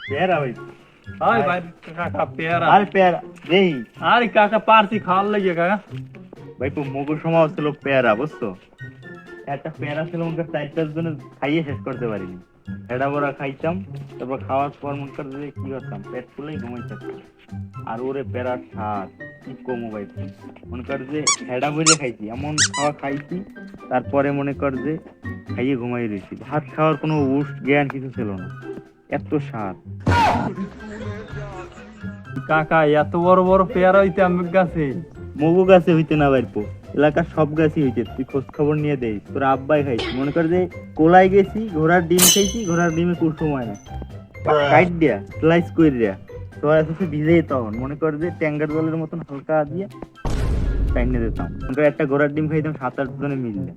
পেয়ারা ভাই, হাই ভাই কাকা পেয়ারা। আর পেয়ারা দেই আরে কাকা পারছি খাওয়ার লাগে কাকা। ভাই, মগুর সময় ছিল পেয়ারা, বুঝছো? একটা পেয়ারা ছিল মনে কর 4-5 জনে খাইয়ে শেষ করতে পারিনি। হেডা বড়া খাইতাম, তারপর খাওয়ার পর মনে কর যে কি করতাম, পেট ফুলেই ঘুমাই থাকতাম। আর ওরে পেয়ারার স্বাদ কি কমো ভাই, মনে কর যে হেডা ভরে খাইছি, এমন খাওয়া খাইছি। তারপরে মনে কর যে খাইয়ে ঘুমাই রয়েছি, ভাত খাওয়ার কোনো উস জ্ঞান কিছু ছিল না, এত স্বাদ। কাকা এত বড় বড় পেয়ারা হইতে আমার কাছে। মগু গাছে হইতে না পারবো, এলাকার সব গাছই হইতে, তুই খোঁজ খবর নিয়ে দেই। তোর আব্বাই খাইছি, মনে কর যে কোলাই গেছি, ঘোড়ার ডিম খাইছি, ঘোড়ার ডিমে কুসুম হয় না, কাইট দিয়া স্লাইস করে দিয়া সয়া সসে ভিজেই, তখন মনে কর যে ট্যাঙ্গার জলের মতন হালকা দিয়া টাইনে দিতাম। মনে কর একটা ঘোড়ার ডিম খাইতাম 7-8 জনে মিললে।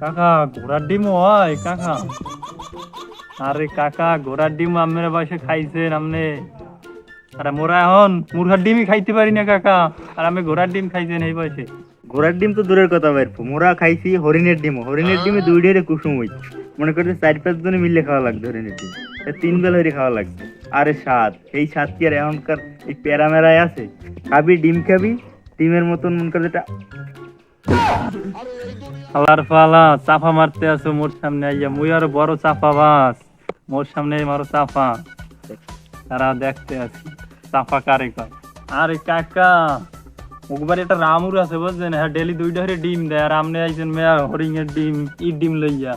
কাকা ঘোড়ার ডিম হয় কাকা? আরে কাকা ঘোড়ার ডিম আপনার বয়সে খাইছেন আপনি, আরে মোরা এখন মুরগার ডিমই খাইতে পারি না কাকা, আর আমি ঘোড়ার ডিম খাইছেন এই বয়সে। ঘোড়ার ডিম তো দূরের কথা বাইরবো, মোরা খাইছি হরিণের ডিমও, হরিণের ডিমে 2 ঢেরে কুসুম হইছে। মনে কর যে 4-5 জনে মিললে খাওয়া লাগতো হরিণের ডিম, 3 বেলা হইরে খাওয়া লাগতো। আরে স্বাদ, এই স্বাদ কি আর এখনকার এই প্যারা মেরায় আছে? খাবি ডিম, খাবি ডিমের মতন মনে কর যেটা। আল্লাহর পালা চাপা মারতে আছো মোর সামনে আইয়া, মুই আর বড় চাপা বাস, মোর সামনে মারো চাপা, তারা দেখতে আছি চাপা কারে কয়। আরে কাকা মুখবারে একটা রামুর আছে বুঝছেন, হ্যাঁ ডেলি 2টা করে ডিম দেয়, আর আমনে আইছেন মেয়া হরিণের ডিম, ডিম লইয়া।